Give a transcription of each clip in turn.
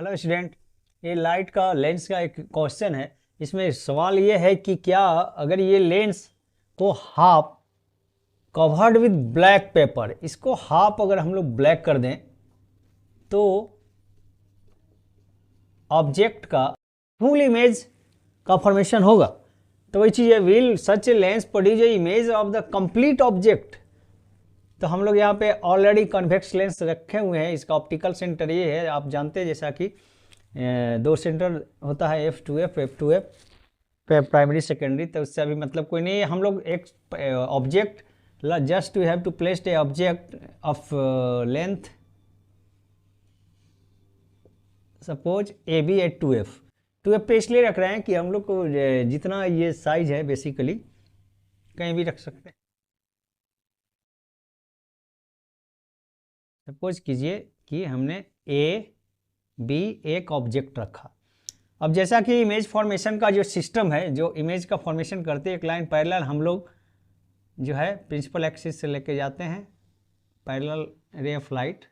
Hello student, ये light का lens का एक क्वेश्चन है। इसमें सवाल ये है कि क्या अगर ये लेंस को half covered with black pepper, इसको हाफ अगर हम लोग ब्लैक कर दें तो ऑब्जेक्ट का फुल इमेज का फॉर्मेशन होगा। तो वही चीज़ है, will such a lens produce a image of the complete object. तो हम लोग यहाँ पे ऑलरेडी कन्वेक्स लेंस रखे हुए हैं। इसका ऑप्टिकल सेंटर ये है, आप जानते हैं जैसा कि दो सेंटर होता है F2F F2F प्राइमरी सेकेंडरी। तो उससे अभी मतलब कोई नहीं है। हम लोग एक object just we have to place a object of length suppose AB at 2F पे इसलिए रख रहे हैं कि हम लोग को जितना ये साइज है बेसिकली कहीं भी रख सकते हैं। सपोज कीजिए कि हमने AB एक ऑब्जेक्ट रखा। अब जैसा कि इमेज फॉर्मेशन का जो सिस्टम है, जो इमेज का फॉर्मेशन करते हैं, एक लाइन पैरेलल हम लोग जो है प्रिंसिपल एक्सिस से लेके जाते हैं parallel ray of light.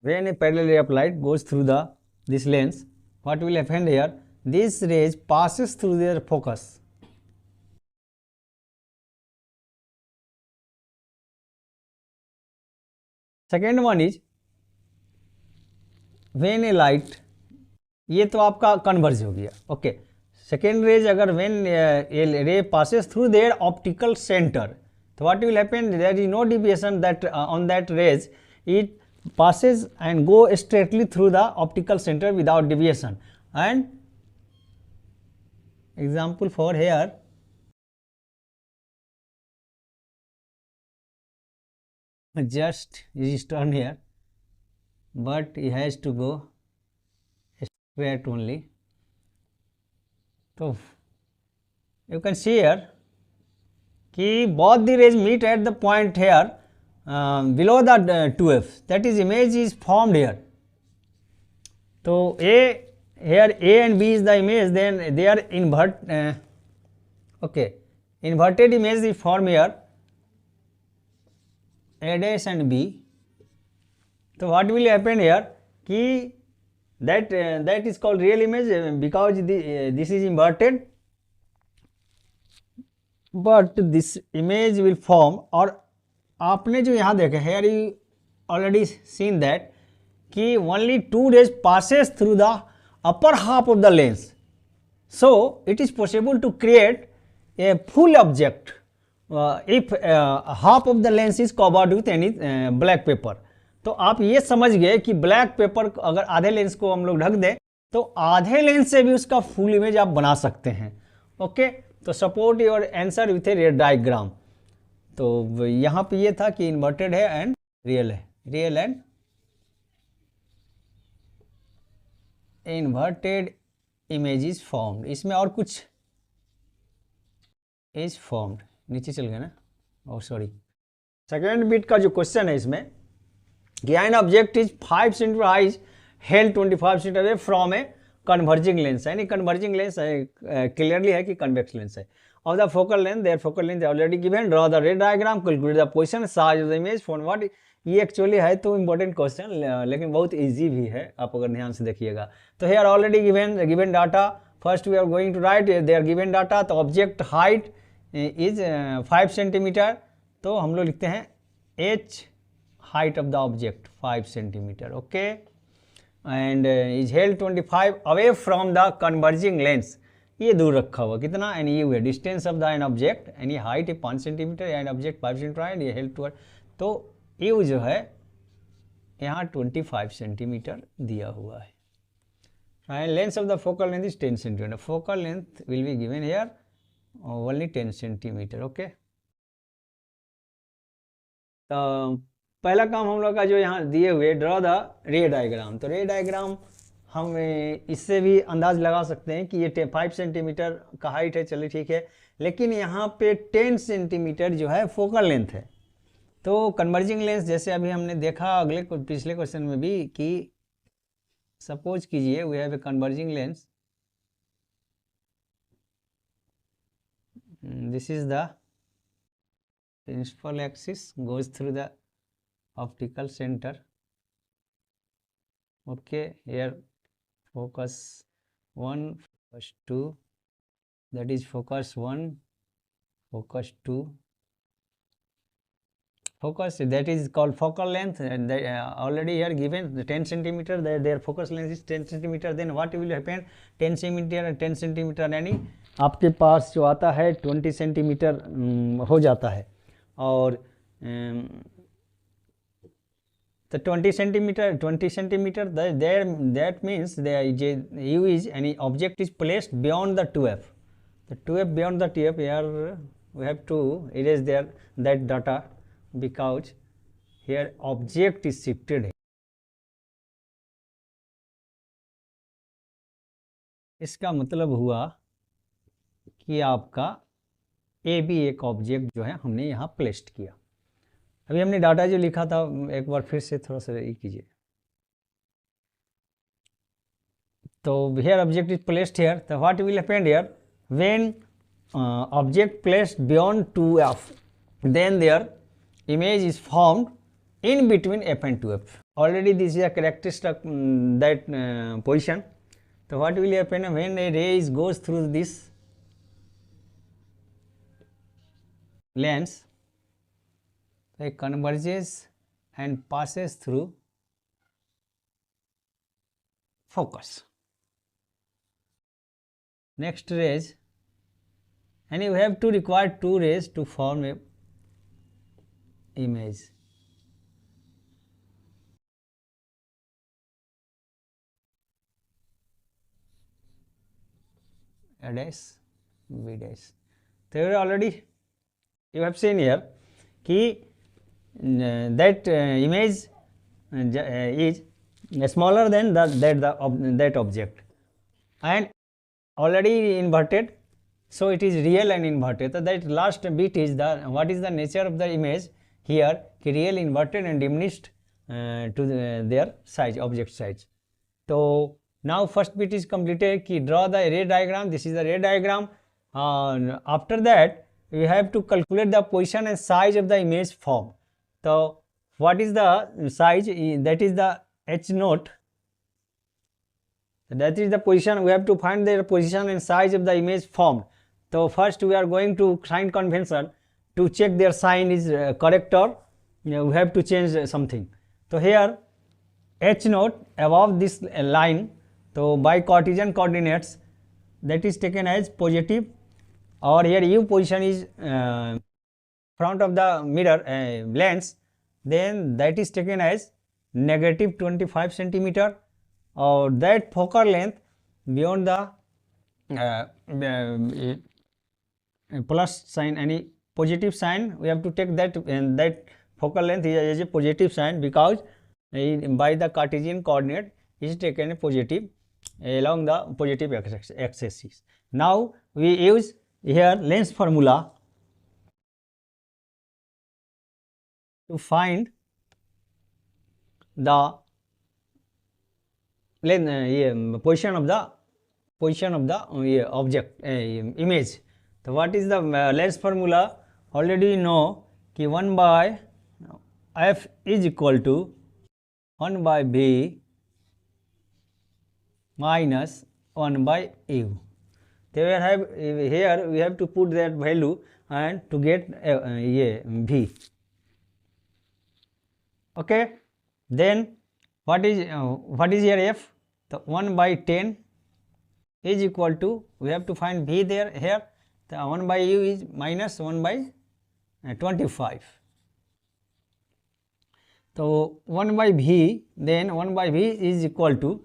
When a parallel ray of light goes through this lens, what will happen here? This rays passes through their focus. Second one is when a light, ये तो आपका converge हो गया। Okay, second rays अगर when a ray passes through there optical centre, तो what will happen? There is no deviation that on that rays, it passes and go straightly through the optical center without deviation. And example for here, just is turn here, but it has to go straight only. So you can see here कि both the rays meet at the point here below the 2F, that is image is formed here. So here A and B is the image, then they are inverted image is formed here, A dash and B. So what will happen here कि that is called real image because this is inverted, but this image will form. और आपने जो यहाँ देखे here you already seen that कि only two rays passes through the upper half of the lens, so it is possible to create a full object if half of the lens is covered with any black paper. तो आप ये समझ गए कि black pepper अगर आधे lens को हम लोग ढक दें तो आधे लेंस से भी उसका फुल इमेज आप बना सकते हैं। ओके, तो support your answer with A red diagram. तो यहाँ पे ये था कि इन्वर्टेड है एंड रियल है, real and inverted image is formed. इसमें और कुछ इज फॉर्म्ड नीचे चल गया ना, ओ सॉरी। सेकेंड बिट का जो क्वेश्चन है इसमें कि an object is 5 centimetre high held 25 centimetre away from a converging lens, यानी कन्वर्जिंग लेंस क्लियरली है कि कन्वेक्स लेंस है। Of the focal length, there focal length already given, draw the ray diagram, calculate the position size of the image for what. ये actually है तो important question, लेकिन बहुत easy भी है आप अगर ध्यान से देखिएगा। तो here already given data, first we are going to write there given data. तो ऑब्जेक्ट हाइट इज 5 सेंटीमीटर, तो हम लोग लिखते हैं h height of the object 5 centimeter. Okay, and is held 25 away from the converging lens, ये दूर रखा हुआ कितना, एंड ये हुआ distance of the an object, and ये हाइट है 5 centimetre, and object 5 centimetre and ये हेल्ड टूवर्ड। तो ये जो है यहाँ 25 सेंटीमीटर दिया हुआ है, and length of the focal length is 10 centimetre. Focal length will be given here only 10 centimetre. Okay, तो पहला काम हम लोग का जो यहाँ दिए हुए ड्रॉ द रे डायग्राम। तो रे डायग्राम हम इससे भी अंदाज लगा सकते हैं कि ये 5 सेंटीमीटर का हाइट है, चलिए ठीक है, लेकिन यहाँ पे 10 सेंटीमीटर जो है फोकल लेंथ है। तो कन्वर्जिंग लेंस जैसे अभी हमने देखा अगले पिछले क्वेश्चन में भी कि सपोज कीजिए we have a converging lens, this is the principal axis goes through the optical center. Okay, here focus 1, focus 2, that is focus 1, focus 2, focus, that is called focal length, and they, already here given the 10 centimeter, their focus length is 10 centimeter. Then what will happen, 10 centimeter and 10 centimeter यानी आपके पास जो आता है 20 centimetre हो जाता है, और the 20 centimeter there, that means the u is any object is placed beyond the 2f, the 2f beyond the 2f. Here we have to erase there that data because here object is shifted. इसका मतलब हुआ कि आपका ए भी एक object जो है हमने यहाँ प्लेस्ड किया. अभी हमने डाटा जो लिखा था एक बार फिर से थोड़ा सा ये कीजिए. तो here object is placed here. So what will happen here, when object placed beyond 2f, then their image is formed in between f and 2f. Already this is a characteristic that position. So what will happen when a ray goes through this lens, it converges and passes through focus. Next rays, and you have to require 2 rays to form a image. A dash, B dash. So already you have seen here कि that image is smaller than that object and already inverted, so it is real and inverted. So that last bit is the what is the nature of the image here, real, inverted and diminished to their size, object size. So now first bit is completed. Draw the ray diagram. This is the ray diagram. After that we have to calculate the position and size of the image formed. So what is the size? That is the h naught. That is the position. We have to find the position and size of the image formed. So first we are going to sign convention to check their sign is correct or we have to change something. So here h naught above this line, so by Cartesian coordinates that is taken as positive, or here u position is front of the mirror lens, then that is taken as negative 25 centimeter, or that focal length beyond the plus sign, any positive sign, we have to take that, and that focal length is a positive sign because by the Cartesian coordinate is taken a positive along the positive axis. Now we use here lens formula to find the position of the object image. So what is the lens formula? Already you know कि 1 by f is equal to 1 by v minus 1 by u. Here we have to put that value and to get v. Okay, then what is here f? The 1 by 10 is equal to, we have to find v there. Here the 1 by u is minus 1 by 25. So 1 by v, then 1 by v is equal to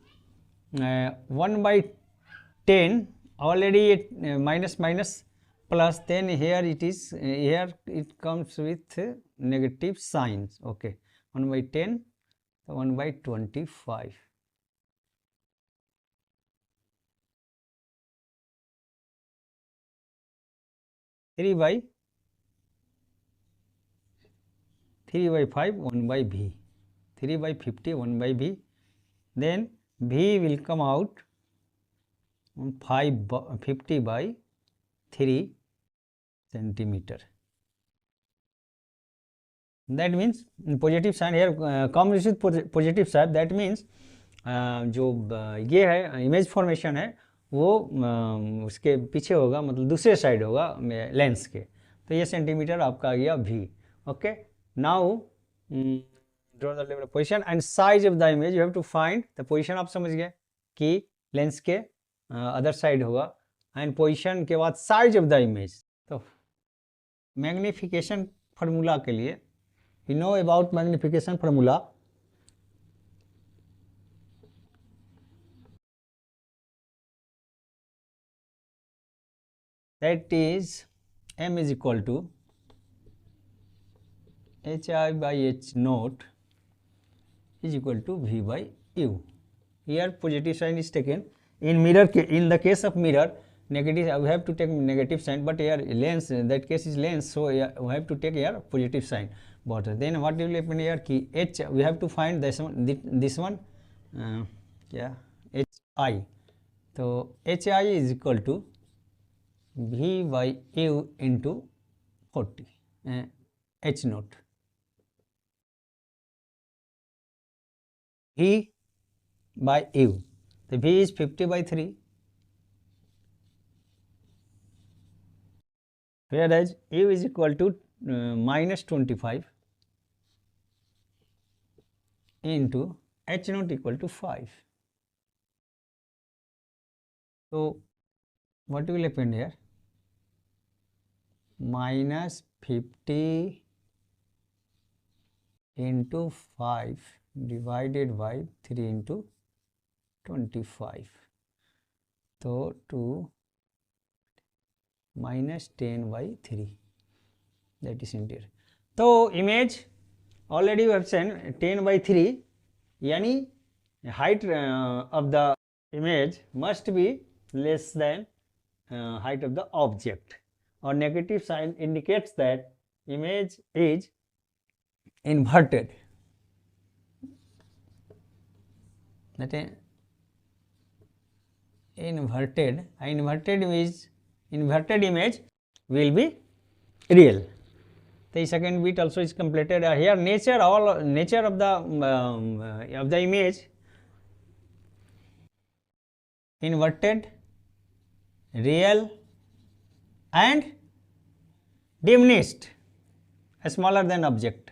1 by 10, already minus minus plus, then here it is, here it comes with negative signs. Okay, 1 by 10, 1 by 25. Three by 5, 1 by v, 3 by 50, 1 by v, then v will come out 50 by 3 centimeter. that means positive sign here comes with positive sign, that means जो ये है image formation है वो उसके पीछे होगा, मतलब दूसरे साइड होगा लेंस के, तो ये सेंटीमीटर आपका आ गया v. Okay, now draw the level of position and size of the image, you have to find the position. आप समझ गए कि लेंस के अदर साइड होगा, एंड पोजीशन के बाद साइज ऑफ द इमेज. तो मैग्नीफिकेशन फार्मूला के लिए, you know about magnification formula, that is m is equal to hi by h naught is equal to v by u. Here positive sign is taken. In mirror, in the case of mirror, negative, we have to take negative sign, but here lens, that case is lens, so here we have to take here positive sign. But then what will happen here ki h, we have to find this one yeah, hi. So hi is equal to v by u into 40 h naught. v by u, the v is 50 by 3, whereas u is equal to minus 25 into h naught equal to 5. So what will happen here? Minus 50 into 5 divided by 3 into 25, so 2 minus 10 by 3, that is in there. So image already we have seen 10 by 3, yani height of the image must be less than height of the object, or negative sign indicates that image is inverted. That is inverted image will be real. The second bit also is completed. Here nature of the image, inverted, real and diminished, smaller than object,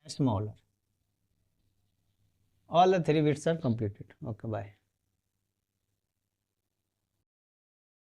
smaller. All the 3 bits are completed. Okay, bye.